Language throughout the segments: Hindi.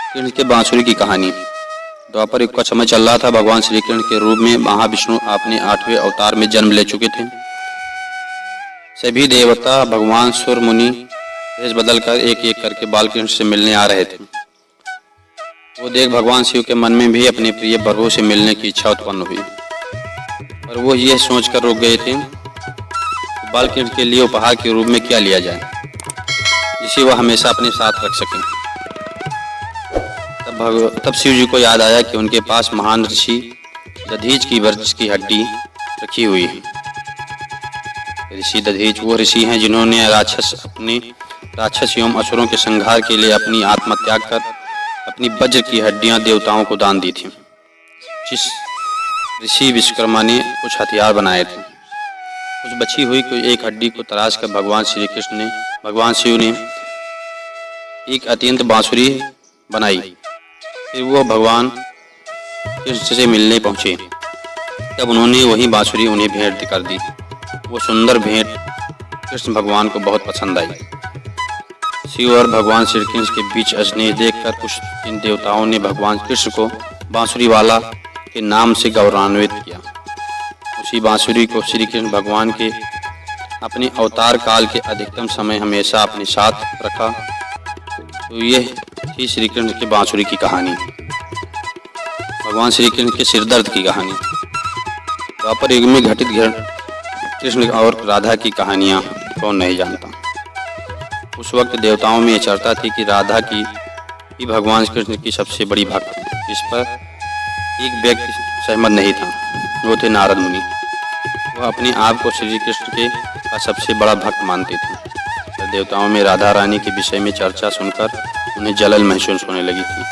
कृष्ण के बांसुरी की कहानी। द्वापर युग का समय चल रहा था। भगवान श्री कृष्ण के रूप में महाविष्णु अपने 8वें अवतार में जन्म ले चुके थे। सभी देवता, भगवान, सुर, मुनि भेष बदलकर एक एक करके बालकृष्ण से मिलने आ रहे थे। वो देख भगवान शिव के मन में भी अपने प्रिय प्रभु से मिलने की इच्छा उत्पन्न हुई, पर वो ये सोचकर रुक गए थे बालकृष्ण के लिए उपहार के रूप में क्या लिया जाए जिसे वह हमेशा अपने साथ रख सकें। तब शिव जी को याद आया कि उनके पास महान ऋषि दधीच की वृक्ष की हड्डी रखी हुई है। ऋषि दधीच वो ऋषि हैं जिन्होंने राक्षस एवं असुरों के संहार के लिए अपनी आत्मत्याग कर अपनी वज्र की हड्डियां देवताओं को दान दी थी। जिस ऋषि विश्वकर्मा ने कुछ हथियार बनाए थे, कुछ बची हुई कोई एक हड्डी को तराश कर भगवान शिव ने एक अत्यंत बांसुरी बनाई। फिर वो भगवान कृष्ण से मिलने पहुंचे। तब उन्होंने वही बांसुरी उन्हें भेंट कर दी। वो सुंदर भेंट कृष्ण भगवान को बहुत पसंद आई। शिव और भगवान श्री कृष्ण के बीच स्नेह देखकर कुछ इन देवताओं ने भगवान कृष्ण को बांसुरी वाला के नाम से गौरवान्वित किया। उसी बांसुरी को श्री कृष्ण भगवान के अपने अवतार काल के अधिकतम समय हमेशा अपने साथ रखा। तो यह थी श्री कृष्ण की बांसुरी की कहानी। भगवान श्री कृष्ण के सिरदर्द की कहानी। द्वापर युग में घटित कृष्ण और राधा की कहानियाँ कौन नहीं जानता। उस वक्त देवताओं में यह चर्चा थी कि राधा की ही भगवान कृष्ण की सबसे बड़ी भक्त है। इस पर एक व्यक्ति सहमत नहीं था, वो थे नारद मुनि। वह अपने आप को श्री कृष्ण के का सबसे बड़ा भक्त मानते थे। पर देवताओं में राधा रानी के विषय में चर्चा सुनकर उन्हें जलन महसूस होने लगी थी।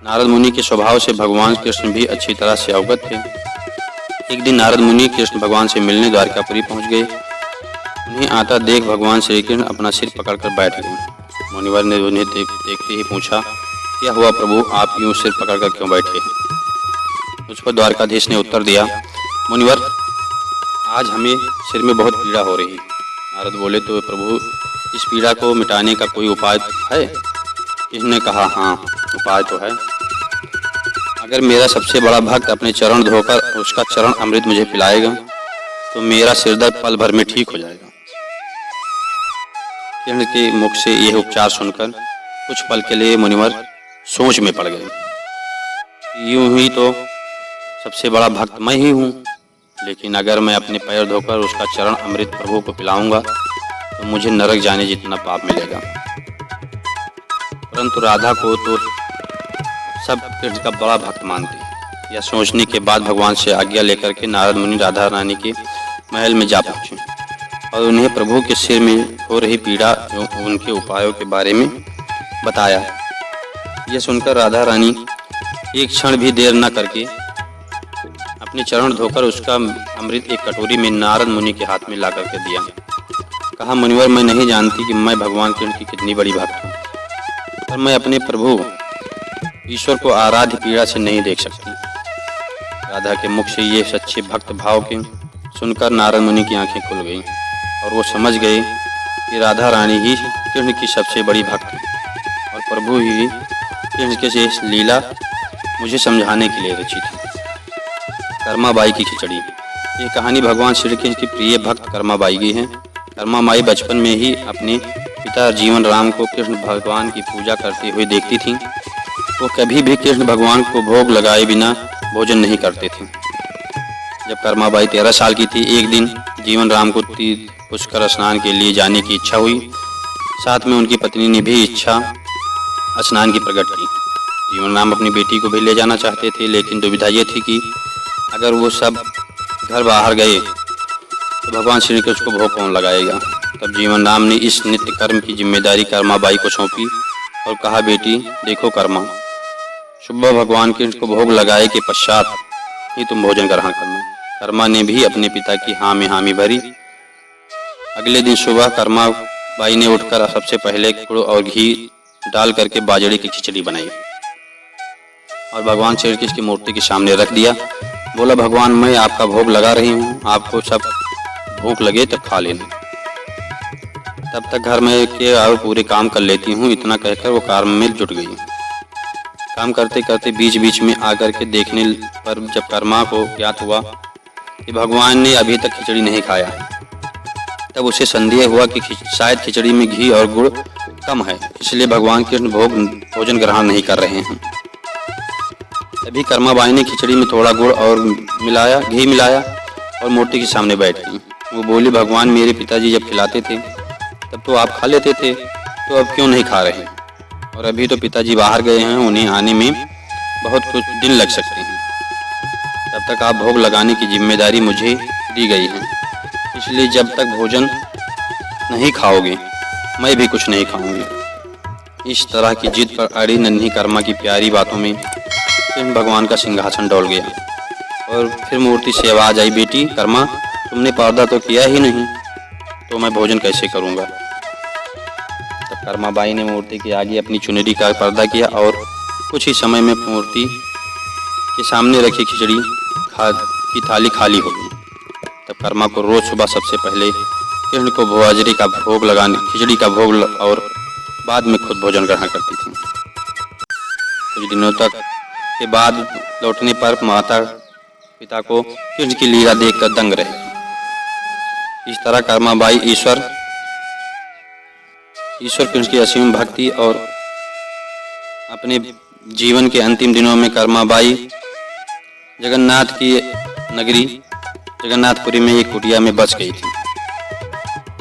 नारद मुनि के स्वभाव से भगवान कृष्ण भी अच्छी तरह से अवगत थे। एक दिन नारद मुनि कृष्ण भगवान से मिलने द्वारकापुरी पहुंच गए। उन्हें आता देख भगवान श्री कृष्ण अपना सिर पकड़कर बैठ गए। मुनिवर ने उन्हें देखते ही पूछा, क्या हुआ प्रभु, आप यूं सिर पकड़कर क्यों बैठे? उस पर द्वारकाधीश ने उत्तर दिया, मुनिवर, आज हमें सिर में बहुत पीड़ा हो रही। नारद बोले, तो प्रभु, इस पीड़ा को मिटाने का कोई उपाय है? इसने कहा, हाँ, उपाय तो है। अगर मेरा सबसे बड़ा भक्त अपने चरण धोकर उसका चरण अमृत मुझे पिलाएगा तो मेरा सिरदर्द पल भर में ठीक हो जाएगा। कृष्ण के मुख से यह उपचार सुनकर कुछ पल के लिए मुनिवर सोच में पड़ गए। यूं ही तो सबसे बड़ा भक्त मैं ही हूँ, लेकिन अगर मैं अपने पैर धोकर उसका चरण अमृत प्रभु को पिलाऊंगा तो मुझे नरक जाने जितना पाप मिलेगा। परंतु राधा को तो सब कृष्ण का बड़ा भक्त मानते। यह सोचने के बाद भगवान से आज्ञा लेकर के नारद मुनि राधा रानी के महल में जा पहुंचे और उन्हें प्रभु के सिर में हो रही पीड़ा एवं उनके उपायों के बारे में बताया। यह सुनकर राधा रानी एक क्षण भी देर न करके अपने चरण धोकर उसका अमृत एक कटोरी में नारद मुनि के हाथ में ला करके दिया। कहा, मुनिवर, मैं नहीं जानती कि मैं भगवान कृष्ण की कितनी बड़ी भक्त हूँ, पर मैं अपने प्रभु ईश्वर को आराध्य पीड़ा से नहीं देख सकती। राधा के मुख से ये सच्चे भक्त भाव के सुनकर नारद मुनि की आंखें खुल गईं और वो समझ गए कि राधा रानी ही कृष्ण की सबसे बड़ी भक्त है और प्रभु ही कृष्ण के से लीला मुझे समझाने के लिए रची थी। कर्माबाई की खिचड़ी। ये कहानी भगवान श्री कृष्ण की प्रिय भक्त कर्माबाई की है। कर्माबाई बचपन में ही अपने पिता जीवन राम को कृष्ण भगवान की पूजा करते हुए देखती थी। वो कभी भी कृष्ण भगवान को भोग लगाए बिना भोजन नहीं करते थे। जब कर्माबाई 13 साल की थी, एक दिन जीवन राम को तीर्थ पुष्कर स्नान के लिए जाने की इच्छा हुई। साथ में उनकी पत्नी ने भी इच्छा स्नान की प्रकट की। जीवन राम अपनी बेटी को भी ले जाना चाहते थे, लेकिन दुविधा ये थी कि अगर वो सब घर बाहर गए तो भगवान श्री कृष्ण को भोग कौन लगाएगा। तब जीवन राम ने इस नित्य कर्म की जिम्मेदारी कर्माबाई को सौंपी और कहा, बेटी देखो कर्मा, सुबह भगवान कृष्ण को भोग लगाए के पश्चात ही तुम भोजन ग्रहण करना। कर्मा ने भी अपने पिता की हाँ में हामी भरी। अगले दिन सुबह कर्माबाई ने उठकर सबसे पहले गुड़ और घी डाल करके बाजरे की खिचड़ी बनाई और भगवान श्री कृष्ण की मूर्ति के सामने रख दिया। बोला, भगवान, मैं आपका भोग लगा रही हूँ, आपको सब भूख लगे तो खा लेना। तब तक घर में के और पूरे काम कर लेती हूँ। इतना कहकर वो काम में जुट गई। काम करते करते बीच बीच में आकर के देखने पर जब कर्मा को ज्ञात हुआ कि भगवान ने अभी तक खिचड़ी नहीं खाया, तब उसे संदेह हुआ कि शायद खिचड़ी में घी और गुड़ कम है, इसलिए भगवान कृष्ण भोजन ग्रहण नहीं कर रहे हैं। तभी कर्माबाई ने खिचड़ी में थोड़ा गुड़ और घी मिलाया और मूर्ति के सामने बैठ गई। वो बोली, भगवान मेरे पिताजी जब खिलाते थे तब तो आप खा लेते थे, तो अब क्यों नहीं खा रहे? और अभी तो पिताजी बाहर गए हैं, उन्हें आने में बहुत कुछ दिन लग सकते हैं। तब तक आप भोग लगाने की जिम्मेदारी मुझे दी गई है, इसलिए जब तक भोजन नहीं खाओगे मैं भी कुछ नहीं खाऊंगी। इस तरह की जिद पर अड़ी नन्ही कर्मा की प्यारी बातों में कृष्ण भगवान का सिंहासन डोल गया। और फिर मूर्ति से आवाज आई, बेटी कर्मा, तुमने पर्दा तो किया ही नहीं, तो मैं भोजन कैसे करूंगा? तब कर्माबाई ने मूर्ति के आगे अपनी चुनरी का पर्दा किया और कुछ ही समय में मूर्ति के सामने रखी खिचड़ी की थाली खाली हो गई। तब कर्मा को रोज सुबह सबसे पहले कृष्ण को भोजरी का भोग लगाने, खिचड़ी का भोग और बाद में खुद भोजन ग्रहण करती थी। कुछ दिनों तक के बाद लौटने पर माता पिता को कृष्ण की लीला देखकर दंग रहे। इस तरह कर्माबाई ईश्वर कृष्ण की असीम भक्ति और अपने जीवन के अंतिम दिनों में कर्माबाई जगन्नाथ की नगरी जगन्नाथपुरी में एक कुटिया में बस गई थी।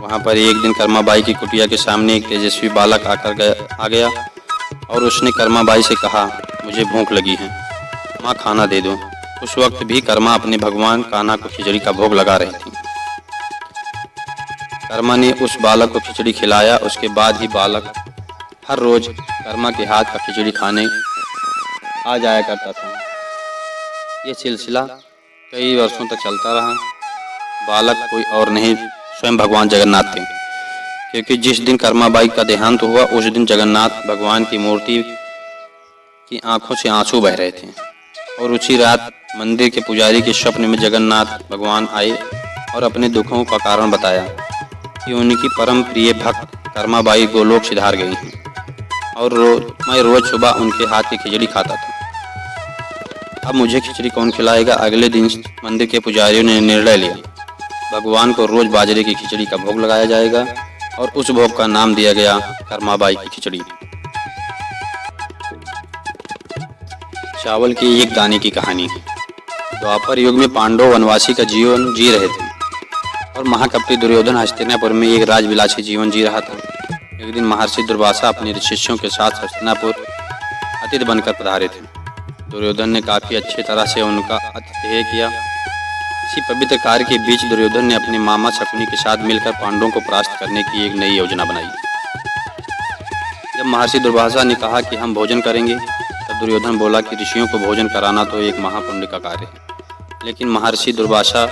वहां पर एक दिन कर्माबाई की कुटिया के सामने एक तेजस्वी बालक आ गया और उसने कर्माबाई से कहा, मुझे भूख लगी है, माँ खाना दे दो। उस वक्त भी कर्मा अपने भगवान कान्हा को खिचड़ी का भोग लगा रही थी। कर्मा ने उस बालक को खिचड़ी खिलाया। उसके बाद ही बालक हर रोज कर्मा के हाथ का खिचड़ी खाने आ जाया करता था। ये सिलसिला कई वर्षों तक चलता रहा। बालक कोई और नहीं, स्वयं भगवान जगन्नाथ थे, क्योंकि जिस दिन कर्माबाई का देहांत हुआ उस दिन जगन्नाथ भगवान की मूर्ति की आंखों से आंसू बह रहे थे। और उसी रात मंदिर के पुजारी के स्वप्न में जगन्नाथ भगवान आए और अपने दुखों का कारण बताया कि उनकी परम प्रिय भक्त कर्माबाई गोलोक सिधार गई हैं और मैं रोज सुबह उनके हाथ की खिचड़ी खाता था। अब मुझे खिचड़ी कौन खिलाएगा? अगले दिन मंदिर के पुजारियों ने निर्णय लिया, भगवान को रोज बाजरे की खिचड़ी का भोग लगाया जाएगा और उस भोग का नाम दिया गया कर्माबाई की खिचड़ी। चावल के एक दाने की कहानी। द्वापर युग में पांडव वनवासी का जीवन जी रहे थे और महाकपटी दुर्योधन हस्तिनापुर में एक राजविलासी जीवन जी रहा था। एक दिन महर्षि दुर्वासा अपने शिष्यों के साथ हस्तिनापुर अतिथि बनकर पधारे थे। दुर्योधन ने काफी अच्छी तरह से उनका आतिथ्य किया। इसी पवित्र कार्य के बीच दुर्योधन ने अपने मामा शकुनी के साथ मिलकर पांडवों को परास्त करने की एक नई योजना बनाई। जब महर्षि दुर्वासा ने कहा कि हम भोजन करेंगे, तब दुर्योधन बोला कि ऋषियों को भोजन कराना तो एक महापुण्य का कार्य है, लेकिन महर्षि दुर्वासा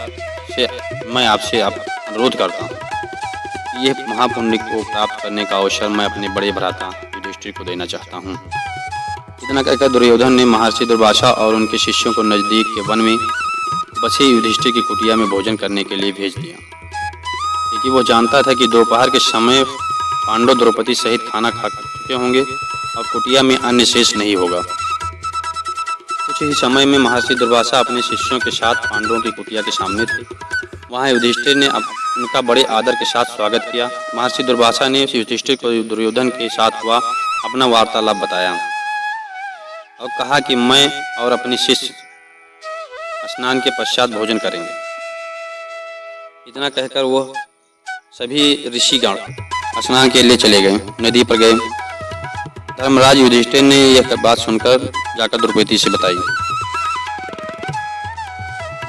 से मैं आपसे अनुरोध करता हूँ कि यह महापुण्य को प्राप्त करने का अवसर मैं अपने बड़े भ्राता युधिष्ठिर को देना चाहता हूँ। इतना कहकर दुर्योधन ने महर्षि दुर्वासा और उनके शिष्यों को नजदीक के वन में बसे युधिष्ठिर की कुटिया में भोजन करने के लिए भेज दिया, क्योंकि वो जानता था कि दोपहर के समय पांडव द्रौपदी सहित खाना खा चुके होंगे और कुटिया में अन्य शेष नहीं होगा। कुछ ही समय में महर्षि दुर्वासा अपने शिष्यों के साथ पांडवों की कुटिया के सामने थे। वहाँ युधिष्ठिर ने उनका बड़े आदर के साथ स्वागत किया। महर्षि दुर्वासा ने युधिष्ठिर को दुर्योधन के साथ हुआ अपना वार्तालाप बताया और कहा कि मैं और अपने शिष्य स्नान के पश्चात भोजन करेंगे। इतना कहकर वो सभी ऋषिगण स्नान के लिए चले गए, नदी पर गए। धर्मराज युधिष्ठिर ने यह बात सुनकर जाकर द्रौपदी से बताई।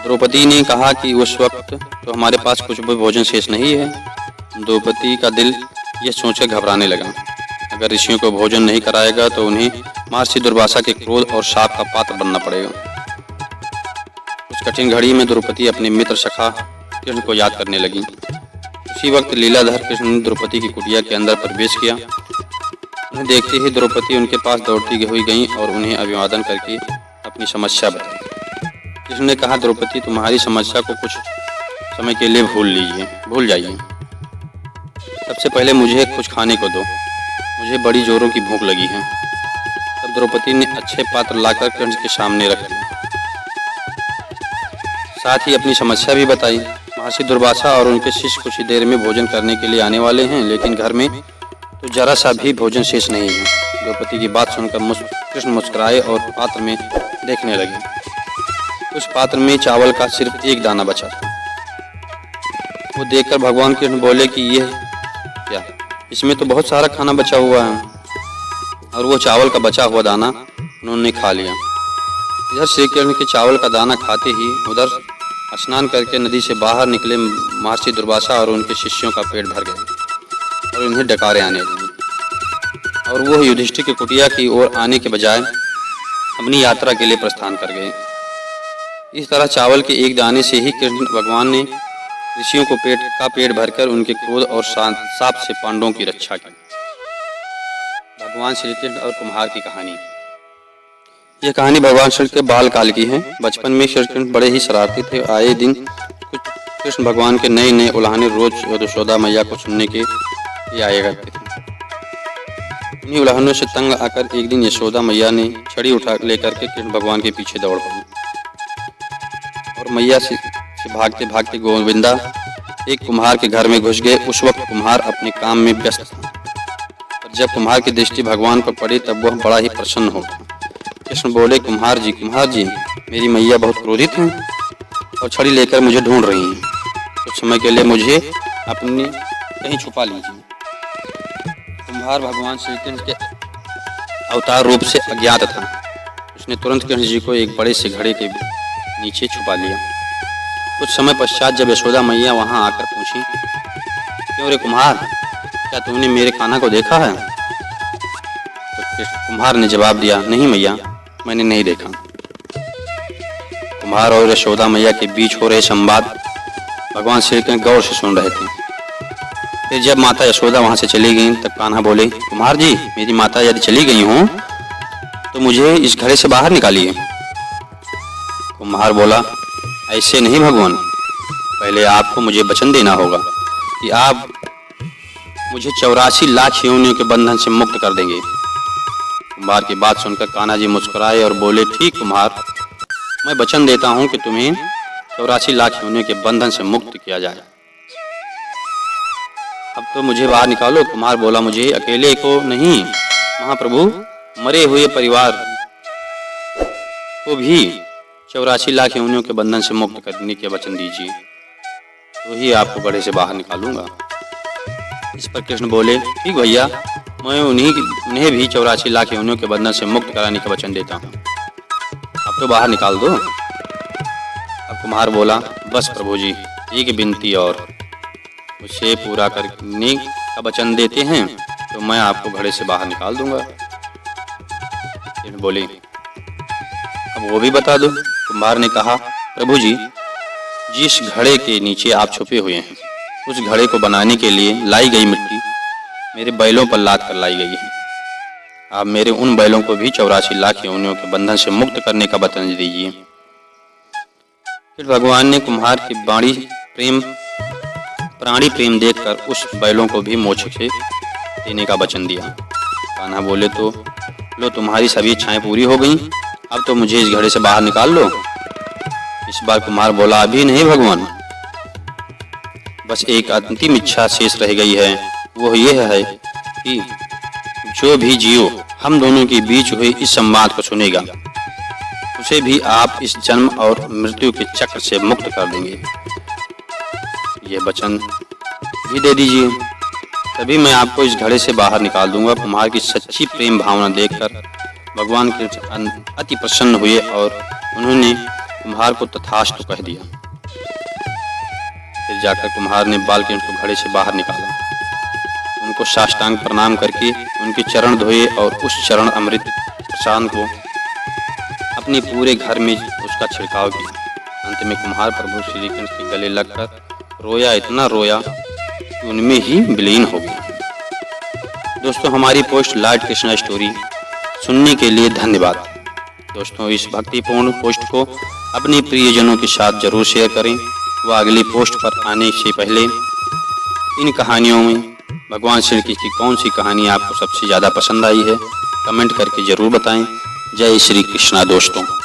द्रौपदी ने कहा कि उस वक्त तो हमारे पास कुछ भी भोजन शेष नहीं है। द्रौपदी का दिल यह सोचकर घबराने लगा, अगर ऋषियों को भोजन नहीं कराएगा तो उन्हें महर्षि दुर्वासा के क्रोध और शाप का पात्र बनना पड़ेगा। उस कठिन घड़ी में द्रौपदी अपने मित्र सखा कृष्ण को याद करने लगी। उसी वक्त लीलाधर कृष्ण ने द्रौपदी की कुटिया के अंदर प्रवेश किया। उन्हें देखते ही द्रौपदी उनके पास दौड़ती हुई गई और उन्हें अभिवादन करके अपनी समस्या बताई। कृष्ण ने कहा, द्रौपदी तुम्हारी समस्या को कुछ समय के लिए भूल जाइए। सबसे पहले मुझे कुछ खाने को दो, मुझे बड़ी जोरों की भूख लगी है। तब द्रौपदी ने अच्छे पात्र लाकर कंस के सामने रख दिए। साथ ही अपनी समस्या भी बताई। महर्षि दुर्वासा और उनके शिष्य कुछ ही देर में भोजन करने के लिए आने वाले हैं, लेकिन घर में तो जरा सा भी भोजन शेष नहीं है। द्रौपदी की बात सुनकर कृष्ण मुस्कुराए और पात्र में देखने लगे। उस पात्र में चावल का सिर्फ एक दाना बचा था। वो देखकर भगवान कृष्ण बोले कि यह क्या, इसमें तो बहुत सारा खाना बचा हुआ है। और वो चावल का बचा हुआ दाना उन्होंने खा लिया। इधर श्री कृष्ण के चावल का दाना खाते ही उधर स्नान करके नदी से बाहर निकले महर्षि दुर्वासा और उनके शिष्यों का पेट भर गए और उन्हें डकारे आने लगी। और वो युधिष्ठिर की कुटिया की ओर आने के बजाय अपनी यात्रा के लिए प्रस्थान कर गए। इस तरह चावल के एक दाने से ही कृष्ण भगवान ने ऋषियों को पेट भरकर उनके क्रोध और शाप से पांडवों की रक्षा की। भगवान श्री कृष्ण और कुम्हार की कहानी। यह कहानी भगवान श्री कृष्ण के बाल काल की है। बचपन में श्री कृष्ण बड़े ही शरारती थे। आए दिन कुछ कृष्ण भगवान के नए नए उल्हाने रोज यशोदा मैया को सुनने के लिए आया करते थे। इन्हीं उल्हानों से तंग आकर एक दिन यशोदा मैया ने छड़ी उठा लेकर के कृष्ण भगवान के पीछे दौड़ पड़ी और मैया से भागते भागते गोविंदा एक कुम्हार के घर में घुस गए। उस वक्त कुम्हार अपने काम में व्यस्त था और जब कुम्हार की दृष्टि भगवान पर पड़ी तब वह बड़ा ही प्रसन्न हो गया। कृष्ण बोले, कुम्हार जी, मेरी मैया बहुत क्रोधित हैं और छड़ी लेकर मुझे ढूंढ रही हैं। कुछ समय के लिए मुझे अपने कहीं छुपा लीजिए। कुम्हार भगवान श्री कृष्ण के अवतार रूप से अज्ञात था। उसने तुरंत कृष्ण जी को एक बड़े से घड़े के नीचे छुपा लिया। कुछ समय पश्चात जब यशोदा मैया वहां आकर पूछी, क्यों रे कुम्हार, क्या तुमने मेरे कान्हा को देखा है? तो कुम्हार ने जवाब दिया, नहीं मैया, मैंने नहीं देखा। कुम्हार और यशोदा मैया के बीच हो रहे संवाद भगवान श्री कृष्ण गौर से सुन रहे थे। फिर जब माता यशोदा वहां से चली गई तब कान्हा बोले, कुम्हार जी, मेरी माता यदि चली गई हों तो मुझे इस घड़े से बाहर निकालिए। कुम्हार बोला, ऐसे नहीं भगवान, पहले आपको मुझे वचन देना होगा कि आप मुझे 84 लाख योनियों के बंधन से मुक्त कर देंगे। कुम्हार की बात सुनकर कान्हा जी मुस्कुराए और बोले, ठीक कुम्हार, मैं वचन देता हूं कि तुम्हें 84 लाख योनियों के बंधन से मुक्त किया जाए। अब तो मुझे बाहर निकालो। कुम्हार बोला, मुझे अकेले को नहीं, महाप्रभु, मरे हुए परिवार को भी 84 लाख योनियों के बंधन से मुक्त करने के वचन दीजिए, तो ही आपको गड्ढे से बाहर निकालूंगा। इस पर कृष्ण बोले, ठीक भैया, मैं उन्हें भी 84 लाख योनियों के बंधन से मुक्त कराने का वचन देता हूँ। अब तो बाहर निकाल दो। अब कुम्हार बोला, बस प्रभु जी, एक विनती और, उसे पूरा करने का वचन देते हैं तो मैं आपको घड़े से बाहर निकाल दूंगा। कृष्ण बोले, अब वो भी बता दो। कुम्हार ने कहा, प्रभु जी, जिस घड़े के नीचे आप छुपे हुए हैं उस घड़े को बनाने के लिए लाई गई मिट्टी मेरे बैलों पर लाद कर लाई गई है। आप मेरे उन बैलों को भी 84 लाख योनियों के बंधन से मुक्त करने का वचन दीजिए। फिर भगवान ने कुम्हार की प्राणी प्रेम देखकर उस बैलों को भी मोक्ष से देने का वचन दिया। कान्हा बोले, तो लो, तुम्हारी सभी इच्छाएं पूरी हो गई, अब तो मुझे इस घड़े से बाहर निकाल लो। इस बार कुम्हार बोला, अभी नहीं भगवान, बस एक अंतिम इच्छा शेष रह गई है। वो यह है कि जो भी जीव हम दोनों के बीच हुए इस संवाद को सुनेगा उसे भी आप इस जन्म और मृत्यु के चक्र से मुक्त कर देंगे। यह वचन भी दे दीजिए, तभी मैं आपको इस घड़े से बाहर निकाल दूंगा। कुम्हार की सच्ची प्रेम भावना देखकर भगवान कृष्ण अति प्रसन्न हुए और उन्होंने कुम्हार को तथास्तु कह दिया। फिर जाकर कुम्हार ने बाल कृष्ण को घड़े से बाहर निकाला, उनको साष्टांग प्रणाम करके उनके चरण धोए और उस चरण अमृत प्रसाद को अपने पूरे घर में उसका छिड़काव किया। अंत में कुम्हार प्रभु श्री कृष्ण के गले लगकर रोया, इतना रोया कि उनमें ही विलीन हो गया। दोस्तों, हमारी पोस्ट लाइट कृष्णा स्टोरी सुनने के लिए धन्यवाद। दोस्तों, इस भक्तिपूर्ण पोस्ट को अपने प्रियजनों के साथ जरूर शेयर करें। वह अगली पोस्ट पर आने से पहले इन कहानियों में भगवान श्री कृष्ण की कौन सी कहानी आपको सबसे ज़्यादा पसंद आई है, कमेंट करके ज़रूर बताएं। जय श्री कृष्णा दोस्तों।